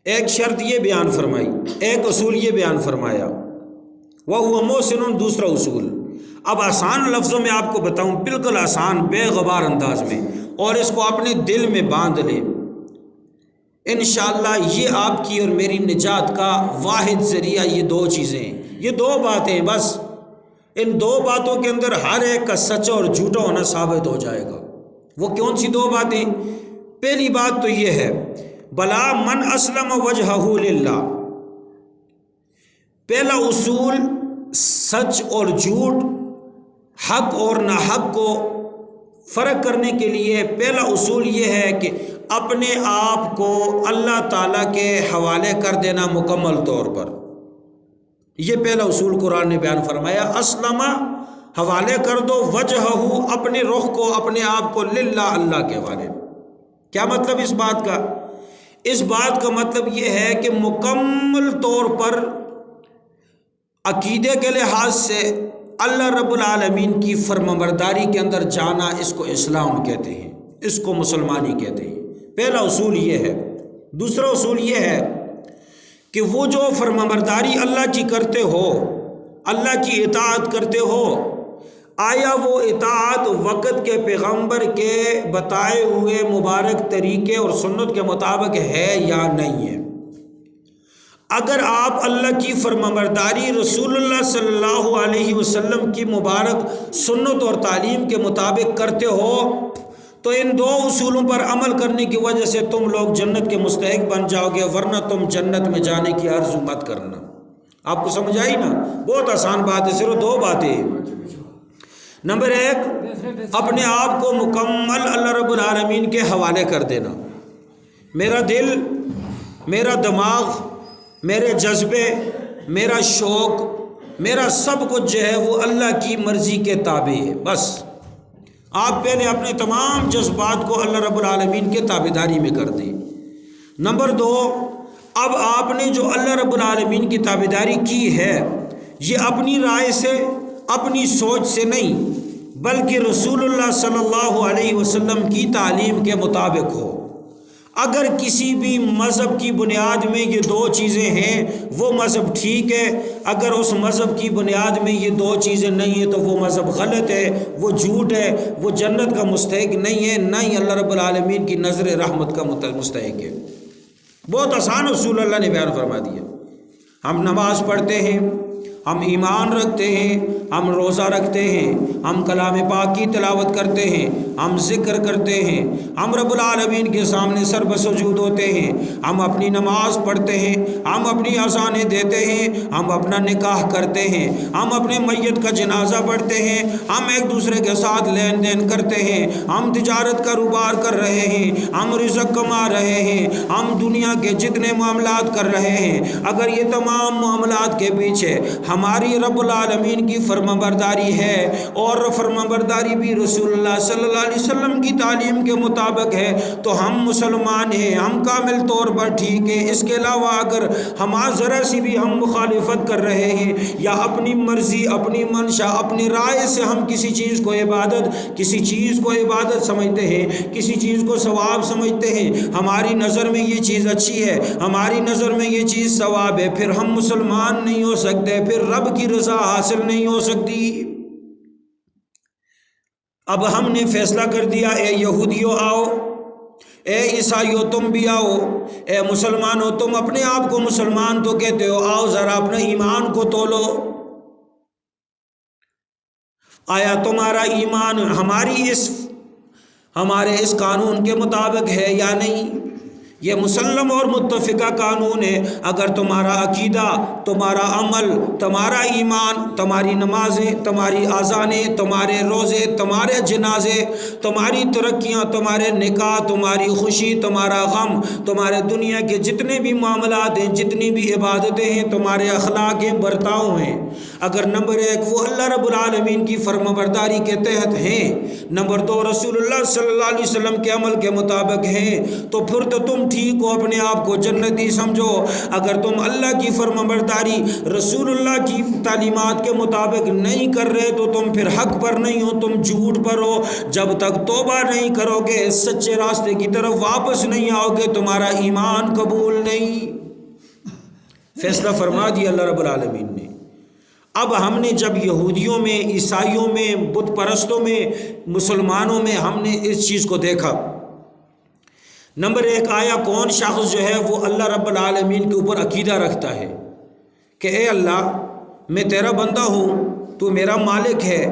ایک شرط یہ بیان فرمائی، ایک اصول یہ بیان فرمایا، وَهُوَ مُحْسِنٌ، دوسرا اصول۔ اب آسان لفظوں میں آپ کو بتاؤں، بالکل آسان بے غبار انداز میں، اور اس کو اپنے دل میں باندھ لیں، انشاءاللہ یہ آپ کی اور میری نجات کا واحد ذریعہ یہ دو چیزیں ہیں، یہ دو باتیں بس۔ ان دو باتوں کے اندر ہر ایک کا سچا اور جھوٹا ہونا ثابت ہو جائے گا۔ وہ کون سی دو باتیں؟ پہلی بات تو یہ ہے، بلا من اسلم وجہہ للہ۔ پہلا اصول سچ اور جھوٹ، حق اور ناحق کو فرق کرنے کے لیے پہلا اصول یہ ہے کہ اپنے آپ کو اللہ تعالیٰ کے حوالے کر دینا مکمل طور پر۔ یہ پہلا اصول قرآن نے بیان فرمایا، اسلم، حوالے کر دو، وجہہ، اپنے رخ کو، اپنے آپ کو، للہ، اللہ کے حوالے۔ کیا مطلب اس بات کا؟ اس بات کا مطلب یہ ہے کہ مکمل طور پر عقیدے کے لحاظ سے اللہ رب العالمین کی فرمانبرداری کے اندر جانا، اس کو اسلام کہتے ہیں، اس کو مسلمانی کہتے ہیں۔ پہلا اصول یہ ہے۔ دوسرا اصول یہ ہے کہ وہ جو فرمانبرداری اللہ کی کرتے ہو، اللہ کی اطاعت کرتے ہو، آیا وہ اطاعت وقت کے پیغمبر کے بتائے ہوئے مبارک طریقے اور سنت کے مطابق ہے یا نہیں ہے؟ اگر آپ اللہ کی فرمانبرداری رسول اللہ صلی اللہ علیہ وسلم کی مبارک سنت اور تعلیم کے مطابق کرتے ہو تو ان دو اصولوں پر عمل کرنے کی وجہ سے تم لوگ جنت کے مستحق بن جاؤ گے، ورنہ تم جنت میں جانے کی آرزو مت کرنا۔ آپ کو سمجھ آئی نا؟ بہت آسان بات ہے، صرف دو باتیں۔ نمبر ایک، اپنے آپ کو مکمل اللہ رب العالمین کے حوالے کر دینا۔ میرا دل، میرا دماغ، میرے جذبے، میرا شوق، میرا سب کچھ جو ہے وہ اللہ کی مرضی کے تابع ہے۔ بس آپ پہلے اپنے تمام جذبات کو اللہ رب العالمین کے تابعداری میں کر دیں۔ نمبر دو، اب آپ نے جو اللہ رب العالمین کی تابعداری کی ہے، یہ اپنی رائے سے، اپنی سوچ سے نہیں، بلکہ رسول اللہ صلی اللہ علیہ وسلم کی تعلیم کے مطابق ہو۔ اگر کسی بھی مذہب کی بنیاد میں یہ دو چیزیں ہیں، وہ مذہب ٹھیک ہے۔ اگر اس مذہب کی بنیاد میں یہ دو چیزیں نہیں ہیں تو وہ مذہب غلط ہے، وہ جھوٹ ہے، وہ جنت کا مستحق نہیں ہے، نہ ہی اللہ رب العالمین کی نظر رحمت کا مستحق ہے۔ بہت آسان اصول اللہ نے بیان فرما دیا۔ ہم نماز پڑھتے ہیں، ہم ایمان رکھتے ہیں، ہم روزہ رکھتے ہیں، ہم کلام پاک کی تلاوت کرتے ہیں، ہم ذکر کرتے ہیں، ہم رب العالمین کے سامنے سر بسجود ہوتے ہیں، ہم اپنی نماز پڑھتے ہیں، ہم اپنی اذانیں دیتے ہیں، ہم اپنا نکاح کرتے ہیں، ہم اپنے میت کا جنازہ پڑھتے ہیں، ہم ایک دوسرے کے ساتھ لین دین کرتے ہیں، ہم تجارت کاروبار کر رہے ہیں، ہم رزق کما رہے ہیں، ہم دنیا کے جتنے معاملات کر رہے ہیں۔ اگر یہ تمام معاملات کے پیچھے ہماری رب العالمین کی فرمانبرداری ہے، اور فرمانبرداری بھی رسول اللہ صلی اللہ علیہ وسلم کی تعلیم کے مطابق ہے، تو ہم مسلمان ہیں، ہم کامل طور پر ٹھیک ہیں۔ اس کے علاوہ اگر ذرا سی بھی ہم مخالفت کر رہے ہیں، یا اپنی مرضی، اپنی منشا، اپنی رائے سے ہم کسی چیز کو عبادت سمجھتے ہیں، کسی چیز کو ثواب سمجھتے ہیں، ہماری نظر میں یہ چیز اچھی ہے، ہماری نظر میں یہ چیز ثواب ہے، پھر ہم مسلمان نہیں ہو سکتے، پھر رب کی رضا حاصل نہیں ہو سکتی۔ اب ہم نے فیصلہ کر دیا، اے یہودیوں آؤ، اے عیسائیوں تم بھی آؤ، اے مسلمانوں تم اپنے آپ کو مسلمان تو کہتے ہو، آؤ ذرا اپنے ایمان کو تولو۔ آیا تمہارا ایمان ہمارے اس قانون کے مطابق ہے یا نہیں؟ یہ مسلم اور متفقہ قانون ہے۔ اگر تمہارا عقیدہ، تمہارا عمل، تمہارا ایمان، تمہاری نمازیں، تمہاری اذانیں، تمہارے روزے، تمہارے جنازے، تمہاری ترقیاں، تمہارے نکاح، تمہاری خوشی، تمہارا غم، تمہارے دنیا کے جتنے بھی معاملات ہیں، جتنی بھی عبادتیں ہیں، تمہارے اخلاق ہیں، برتاؤ ہیں، اگر نمبر 1 وہ اللہ رب العالمین کی فرمانبرداری کے تحت ہیں، نمبر 2 رسول اللہ صلی اللہ علیہ وسلم کے عمل کے مطابق ہیں، تو پھر تو تم ٹھیک ہو، اپنے آپ کو جنتی سمجھو۔ اگر تم اللہ کی فرمانبرداری رسول اللہ کی تعلیمات کے مطابق نہیں کر رہے تو تم پھر حق پر نہیں ہو، تم جھوٹ پر ہو۔ جب تک توبہ نہیں کرو گے، سچے راستے کی طرف واپس نہیں آؤ گے، تمہارا ایمان قبول نہیں۔ فیصلہ فرما دیا اللہ رب العالمین نے۔ اب ہم نے جب یہودیوں میں، عیسائیوں میں، بت پرستوں میں، مسلمانوں میں ہم نے اس چیز کو دیکھا، نمبر 1 آیا کون شخص جو ہے وہ اللہ رب العالمین کے اوپر عقیدہ رکھتا ہے کہ اے اللہ میں تیرا بندہ ہوں، تو میرا مالک ہے،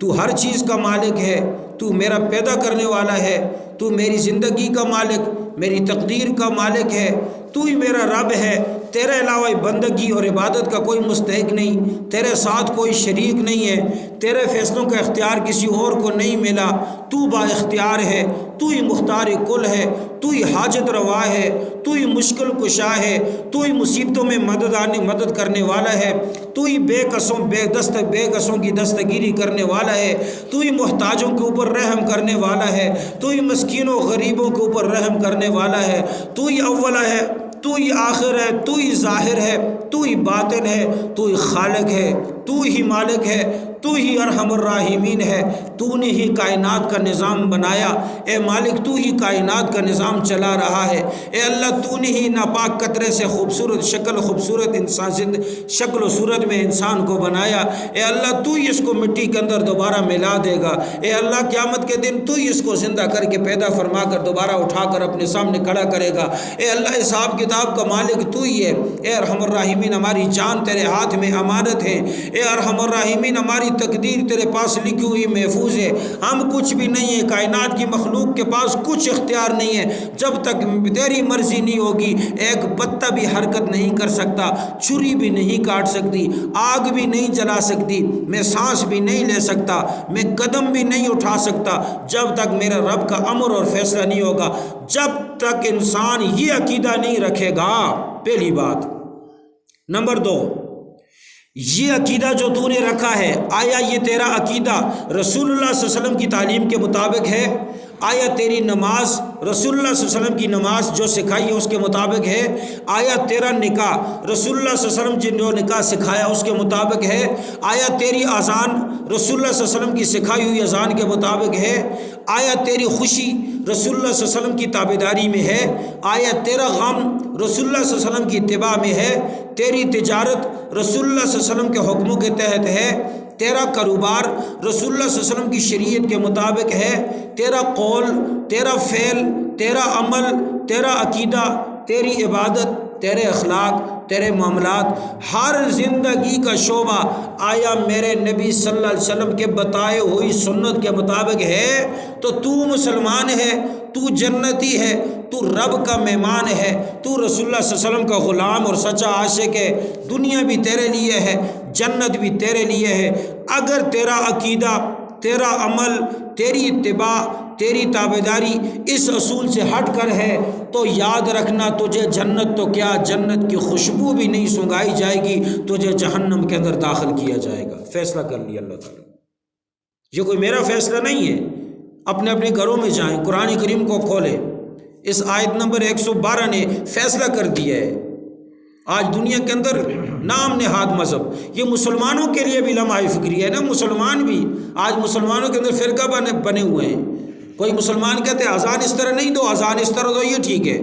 تو ہر چیز کا مالک ہے، تو میرا پیدا کرنے والا ہے، تو میری زندگی کا مالک، میری تقدیر کا مالک ہے، تو ہی میرا رب ہے، تیرے علاوہ بندگی اور عبادت کا کوئی مستحق نہیں، تیرے ساتھ کوئی شریک نہیں ہے، تیرے فیصلوں کا اختیار کسی اور کو نہیں ملا، تو با اختیار ہے، تو ہی مختار کل ہے، تو ہی حاجت روا ہے، تو ہی مشکل کشا ہے، تو ہی مصیبتوں میں مدد کرنے والا ہے، تو ہی بے کسوں کی دستگیری کرنے والا ہے، تو ہی محتاجوں کے اوپر رحم کرنے والا ہے، تو ہی مسکینوں غریبوں کے اوپر رحم کرنے والا ہے، تو ہی اول ہے، تو ہی آخر ہے، تو ہی ظاہر ہے، تو ہی باطن ہے، تو ہی خالق ہے، تو ہی مالک ہے، تو ہی ارحم الراحمین ہے، تو نے ہی کائنات کا نظام بنایا، اے مالک تو ہی کائنات کا نظام چلا رہا ہے، اے اللہ تو نے ہی ناپاک قطرے سے خوبصورت شکل و صورت میں انسان کو بنایا، اے اللہ تو ہی اس کو مٹی کے اندر دوبارہ ملا دے گا، اے اللہ قیامت کے دن تو ہی اس کو زندہ کر کے پیدا فرما کر دوبارہ اٹھا کر اپنے سامنے کھڑا کرے گا، اے اللہ حساب کتاب کا مالک تو ہی ہے، اے ارحم الراحمین ہماری جان تیرے ہاتھ میں امانت ہے، اے ارحم الراحمین ہماری تقدیر تیرے پاس لکھی ہوئی محفوظ ہے، ہم کچھ بھی نہیں ہے، کائنات کی مخلوق کے پاس کچھ اختیار نہیں ہے، جب تک تیری مرضی نہیں ہوگی ایک پتا بھی حرکت نہیں کر سکتا، چھری بھی نہیں کاٹ سکتی، آگ بھی نہیں جلا سکتی، میں سانس بھی نہیں لے سکتا، میں قدم بھی نہیں اٹھا سکتا، جب تک میرا رب کا امر اور فیصلہ نہیں ہوگا، جب تک انسان یہ عقیدہ نہیں رکھے گا۔ پہلی بات۔ نمبر 2، یہ عقیدہ جو تو نے رکھا ہے، آیا یہ تیرا عقیدہ رسول اللہ صلی اللہ علیہ وسلم کی تعلیم کے مطابق ہے؟ آیا تیری نماز رسول اللہ صلی اللہ علیہ وسلم کی نماز جو سکھائی ہے اس کے مطابق ہے؟ آیا تیرا نکاح رسول اللہ صلی اللہ علیہ وسلم جن جو نکاح سکھایا اس کے مطابق ہے؟ آیا تیری اذان رسول اللہ صلی اللہ علیہ وسلم کی سکھائی ہوئی اذان کے مطابق ہے؟ آیا تیری خوشی رسول اللہ صلی اللہ علیہ وسلم کی تابعداری میں ہے؟ آیا تیرا غم رسول اللہ صلی اللہ علیہ وسلم کی اتباع میں ہے؟ تیری تجارت رسول اللہ صلی اللہ علیہ وسلم کے حکموں کے تحت ہے؟ تیرا کاروبار رسول اللہ صلی اللہ علیہ وسلم کی شریعت کے مطابق ہے؟ تیرا قول، تیرا فعل، تیرا عمل، تیرا عقیدہ، تیری عبادت، تیرے اخلاق، تیرے معاملات، ہر زندگی کا شعبہ آیا میرے نبی صلی اللہ علیہ وسلم کے بتائے ہوئی سنت کے مطابق ہے؟ تو مسلمان ہے، تو جنتی ہے، تو رب کا مہمان ہے، تو رسول اللہ صلی اللہ علیہ وسلم کا غلام اور سچا عاشق ہے، دنیا بھی تیرے لیے ہے، جنت بھی تیرے لیے ہے۔ اگر تیرا عقیدہ، تیرا عمل، تیری اتباع، تیری تابعداری اس اصول سے ہٹ کر ہے تو یاد رکھنا تجھے جنت تو کیا، جنت کی خوشبو بھی نہیں سونگھائی جائے گی، تجھے جہنم کے اندر داخل کیا جائے گا۔ فیصلہ کر لیا اللہ تعالیٰ۔ یہ کوئی میرا فیصلہ نہیں ہے، اپنے اپنے گھروں میں جائیں، قرآن کریم کو کھولیں، اس آیت نمبر 112 نے فیصلہ کر دیا ہے۔ آج دنیا کے اندر نام نہاد مذہب، یہ مسلمانوں کے لیے بھی لمحہ فکری ہے نا، مسلمان بھی آج مسلمانوں کے اندر فرقہ بنے ہوئے ہیں۔ کوئی مسلمان کہتے ہیں اذان اس طرح نہیں دو، اذان اس طرح دو، یہ ٹھیک ہے۔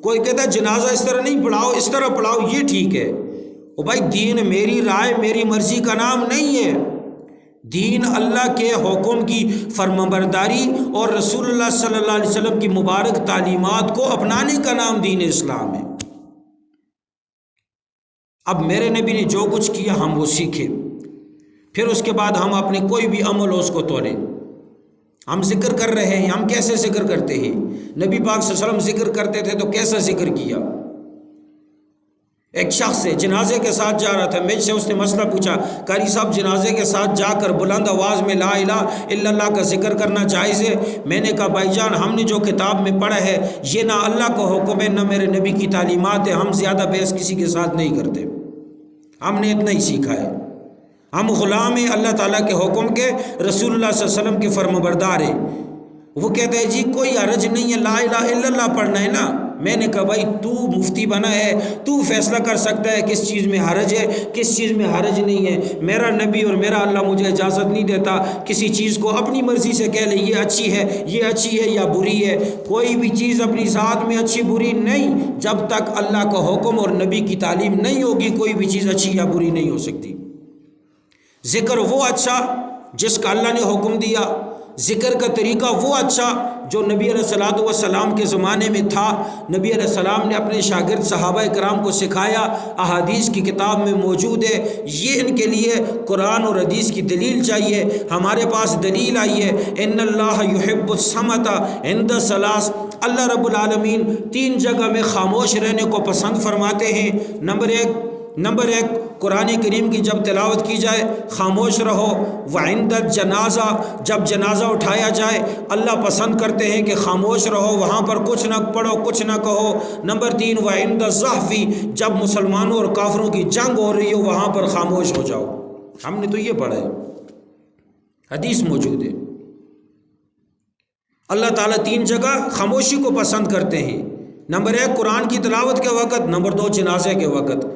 کوئی کہتا ہے جنازہ اس طرح نہیں پڑھاؤ، اس طرح پڑھاؤ، یہ ٹھیک ہے۔ او بھائی دین میری رائے میری مرضی کا نام نہیں ہے، دین اللہ کے حکم کی فرمانبرداری اور رسول اللہ صلی اللہ علیہ وسلم کی مبارک تعلیمات کو اپنانے کا نام دین اسلام ہے۔ اب میرے نبی نے جو کچھ کیا ہم وہ سیکھیں، پھر اس کے بعد ہم اپنے کوئی بھی عمل ہو اس کو توڑیں۔ ہم ذکر کر رہے ہیں، ہم کیسے ذکر کرتے ہیں؟ نبی پاک صلی اللہ علیہ وسلم ذکر کرتے تھے تو کیسا ذکر کیا؟ ایک شخص سے جنازے کے ساتھ جا رہا تھا، مجھ سے اس نے مسئلہ پوچھا، قاری صاحب جنازے کے ساتھ جا کر بلند آواز میں لا الہ الا اللہ کا ذکر کرنا جائز ہے؟ میں نے کہا بھائی جان ہم نے جو کتاب میں پڑھا ہے یہ نہ اللہ کا حکم ہے نہ میرے نبی کی تعلیمات ہے، ہم زیادہ بحث کسی کے ساتھ نہیں کرتے، ہم نے اتنا ہی سیکھا ہے۔ ہم غلام ہیں اللہ تعالیٰ کے حکم کے، رسول اللہ صلی اللہ علیہ وسلم کے فرمانبردار ہیں۔ وہ کہتا ہے جی کوئی حرج نہیں ہے، لا الہ الا اللہ پڑھنا ہے نا۔ میں نے کہا بھائی تو مفتی بنا ہے، تو فیصلہ کر سکتا ہے کس چیز میں حرج ہے کس چیز میں حرج نہیں ہے۔ میرا نبی اور میرا اللہ مجھے اجازت نہیں دیتا کسی چیز کو اپنی مرضی سے کہہ لے یہ اچھی ہے یہ اچھی ہے یا بری ہے۔ کوئی بھی چیز اپنی ذات میں اچھی بری نہیں، جب تک اللہ کا حکم اور نبی کی تعلیم نہیں ہوگی کوئی بھی چیز اچھی یا بری نہیں ہو سکتی۔ ذکر وہ اچھا جس کا اللہ نے حکم دیا، ذکر کا طریقہ وہ اچھا جو نبی علیہ الصلوۃ والسلام کے زمانے میں تھا، نبی علیہ السلام نے اپنے شاگرد صحابہ کرام کو سکھایا، احادیث کی کتاب میں موجود ہے۔ یہ ان کے لیے قرآن اور حدیث کی دلیل چاہیے۔ ہمارے پاس دلیل آئی ہے، ان اللہ یحب الصمت عند ثلاث، اللہ رب العالمین 3 جگہ میں خاموش رہنے کو پسند فرماتے ہیں۔ نمبر ایک قرآن کریم کی جب تلاوت کی جائے خاموش رہو، وعند جنازہ جب جنازہ اٹھایا جائے اللہ پسند کرتے ہیں کہ خاموش رہو، وہاں پر کچھ نہ پڑھو کچھ نہ کہو۔ نمبر 3 وعند الزحف جب مسلمانوں اور کافروں کی جنگ ہو رہی ہو وہاں پر خاموش ہو جاؤ۔ ہم نے تو یہ پڑھا ہے، حدیث موجود ہے۔ اللہ تعالیٰ 3 جگہ خاموشی کو پسند کرتے ہیں، نمبر 1 قرآن کی تلاوت کے وقت، نمبر 2 جنازے کے وقت۔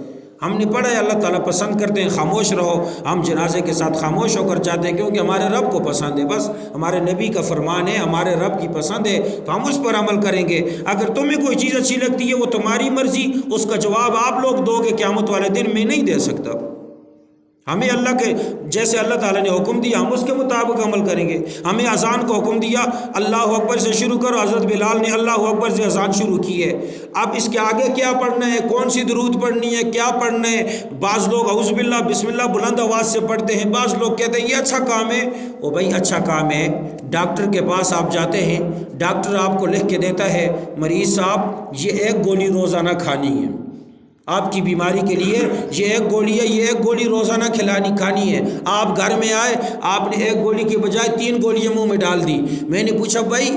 ہم نے پڑھا ہے اللہ تعالیٰ پسند کرتے ہیں خاموش رہو، ہم جنازے کے ساتھ خاموش ہو کر جاتے ہیں کیونکہ ہمارے رب کو پسند ہے، بس ہمارے نبی کا فرمان ہے، ہمارے رب کی پسند ہے تو ہم اس پر عمل کریں گے۔ اگر تمہیں کوئی چیز اچھی لگتی ہے وہ تمہاری مرضی، اس کا جواب آپ لوگ دو گے، قیامت والے دن میں نہیں دے سکتا۔ ہمیں اللہ کے جیسے اللہ تعالیٰ نے حکم دیا ہم اس کے مطابق عمل کریں گے۔ ہمیں اذان کو حکم دیا اللہ اکبر سے شروع کرو، حضرت بلال نے اللہ اکبر سے اذان شروع کی ہے۔ اب اس کے آگے کیا پڑھنا ہے، کون سی درود پڑھنی ہے، کیا پڑھنا ہے؟ بعض لوگ اعوذ باللہ بسم اللہ بلند آواز سے پڑھتے ہیں، بعض لوگ کہتے ہیں یہ اچھا کام ہے۔ او بھائی اچھا کام ہے، ڈاکٹر کے پاس آپ جاتے ہیں، ڈاکٹر آپ کو لکھ کے دیتا ہے مریض صاحب یہ 1 گولی روزانہ کھانی ہے، آپ کی بیماری کے لیے یہ 1 گولی ہے، یہ 1 گولی روزانہ کھانی ہے۔ آپ گھر میں آئے، آپ نے 1 گولی کے بجائے 3 گولیاں منہ میں ڈال دی۔ میں نے پوچھا بھائی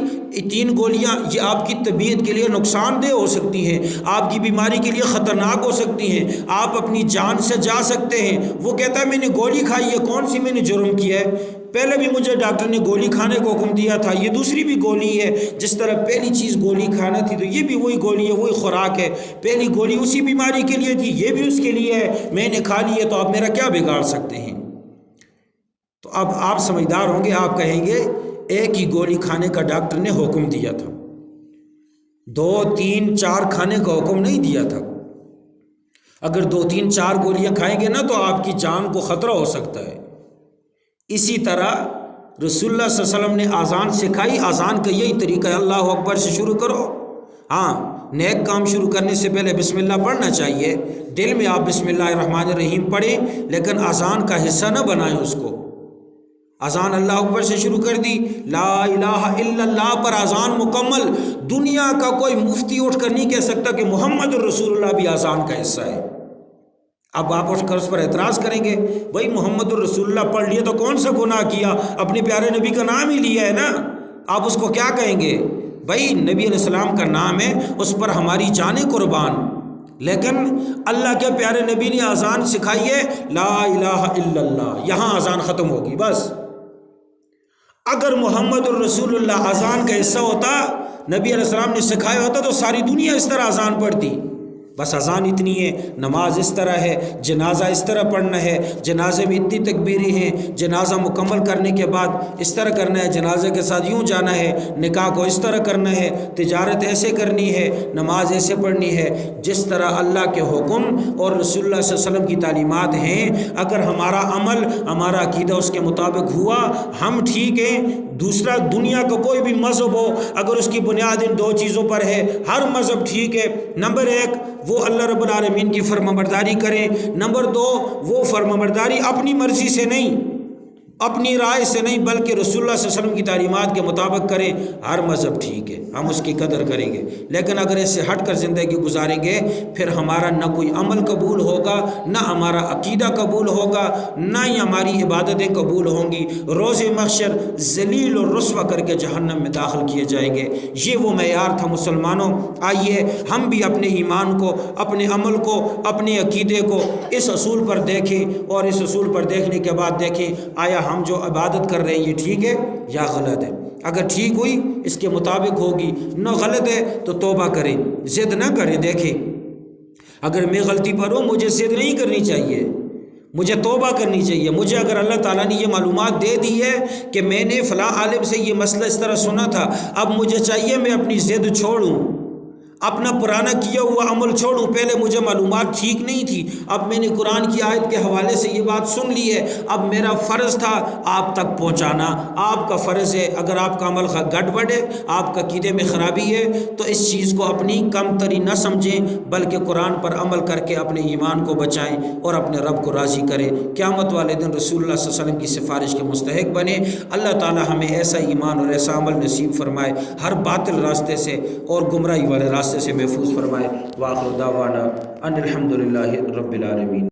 3 گولیاں یہ آپ کی طبیعت کے لیے نقصان دہ ہو سکتی ہیں، آپ کی بیماری کے لیے خطرناک ہو سکتی ہیں، آپ اپنی جان سے جا سکتے ہیں۔ وہ کہتا ہے میں نے گولی کھائی ہے، کون سی میں نے جرم کیا ہے؟ پہلے بھی مجھے ڈاکٹر نے گولی کھانے کو حکم دیا تھا، یہ دوسری بھی گولی ہے۔ جس طرح پہلی چیز گولی کھانا تھی تو یہ بھی وہی گولی ہے، وہی خوراک ہے۔ پہلی گولی اسی بیماری کے لیے تھی، یہ بھی اس کے لیے ہے، میں نے کھا لی ہے تو آپ میرا کیا بگاڑ سکتے ہیں؟ تو اب آپ سمجھدار ہوں گے، آپ کہیں گے 1 ہی گولی کھانے کا ڈاکٹر نے حکم دیا تھا، 2 3 4 کھانے کا حکم نہیں دیا تھا۔ اگر 2 3 4 گولیاں کھائیں گے نا تو آپ کی جان کو خطرہ ہو سکتا ہے۔ اسی طرح رسول اللہ صلی اللہ علیہ وسلم نے اذان سکھائی، اذان کا یہی طریقہ ہے، اللہ اکبر سے شروع کرو۔ ہاں نیک کام شروع کرنے سے پہلے بسم اللہ پڑھنا چاہیے، دل میں آپ بسم اللہ الرحمن الرحیم پڑھیں، لیکن اذان کا حصہ نہ بنائیں اس کو۔ اذان اللہ اکبر سے شروع کر دی، لا الہ الا اللہ پر اذان مکمل۔ دنیا کا کوئی مفتی اٹھ کر نہیں کہہ سکتا کہ محمد الرسول اللہ بھی اذان کا حصہ ہے۔ اب آپ اٹھ کر اس پر اعتراض کریں گے بھائی محمد الرسول اللہ پڑھ لیا تو کون سا گناہ کیا، اپنے پیارے نبی کا نام ہی لیا ہے نا، آپ اس کو کیا کہیں گے؟ بھائی نبی علیہ السلام کا نام ہے، اس پر ہماری جانیں قربان، لیکن اللہ کے پیارے نبی نے اذان سکھائی ہے لا الہ الا اللہ، یہاں اذان ختم ہوگی بس۔ اگر محمد الرسول اللہ اذان کا حصہ ہوتا، نبی علیہ السلام نے سکھایا ہوتا تو ساری دنیا اس طرح اذان پڑھتی۔ بس اذان اتنی ہے، نماز اس طرح ہے، جنازہ اس طرح پڑھنا ہے، جنازے میں اتنی تکبیریں ہیں، جنازہ مکمل کرنے کے بعد اس طرح کرنا ہے، جنازے کے ساتھ یوں جانا ہے، نکاح کو اس طرح کرنا ہے، تجارت ایسے کرنی ہے، نماز ایسے پڑھنی ہے، جس طرح اللہ کے حکم اور رسول اللہ صلی اللہ علیہ وسلم کی تعلیمات ہیں۔ اگر ہمارا عمل ہمارا عقیدہ اس کے مطابق ہوا ہم ٹھیک ہیں۔ دوسرا دنیا کا کوئی بھی مذہب ہو، اگر اس کی بنیاد ان 2 چیزوں پر ہے ہر مذہب ٹھیک ہے۔ نمبر 1 وہ اللہ رب العالمین کی فرمانبرداری کریں، نمبر 2 وہ فرمانبرداری اپنی مرضی سے نہیں، اپنی رائے سے نہیں بلکہ رسول اللہ صلی اللہ علیہ وسلم کی تعلیمات کے مطابق کریں، ہر مذہب ٹھیک ہے، ہم اس کی قدر کریں گے، لیکن اگر اس سے ہٹ کر زندگی گزاریں گے پھر ہمارا نہ کوئی عمل قبول ہوگا، نہ ہمارا عقیدہ قبول ہوگا، نہ ہی ہماری عبادتیں قبول ہوں گی، روز محشر ذلیل اور رسوا کر کے جہنم میں داخل کیے جائیں گے۔ یہ وہ معیار تھا مسلمانوں، آئیے ہم بھی اپنے ایمان کو، اپنے عمل کو، اپنے عقیدے کو اس اصول پر دیکھیں، اور اس اصول پر دیکھنے کے بعد دیکھیں آیا ہم جو عبادت کر رہے ہیں یہ ٹھیک ہے یا غلط ہے۔ اگر ٹھیک ہوئی اس کے مطابق ہوگی، نہ غلط ہے تو توبہ کریں، ضد نہ کریں۔ دیکھیں اگر میں غلطی پر ہوں مجھے ضد نہیں کرنی چاہیے، مجھے توبہ کرنی چاہیے۔ مجھے اگر اللہ تعالیٰ نے یہ معلومات دے دی ہے کہ میں نے فلاں عالم سے یہ مسئلہ اس طرح سنا تھا، اب مجھے چاہیے میں اپنی ضد چھوڑوں، اپنا پرانا کیا ہوا عمل چھوڑوں۔ پہلے مجھے معلومات ٹھیک نہیں تھی، اب میں نے قرآن کی آیت کے حوالے سے یہ بات سن لی ہے، اب میرا فرض تھا آپ تک پہنچانا، آپ کا فرض ہے۔ اگر آپ کا عمل گڑبڑ ہے، آپ کا عقیدے میں خرابی ہے تو اس چیز کو اپنی کم تری نہ سمجھیں، بلکہ قرآن پر عمل کر کے اپنے ایمان کو بچائیں اور اپنے رب کو راضی کریں۔ قیامت والے دن رسول اللہ صلی اللہ علیہ وسلم کی سفارش کے مستحق بنے۔ اللہ تعالی ہمیں ایسا ایمان اور ایسا عمل نصیب فرمائے، ہر باطل راستے سے اور گمراہی والے راستے سے محفوظ فرمائے۔ وآخر دعوانا ان الحمدللہ رب العالمین۔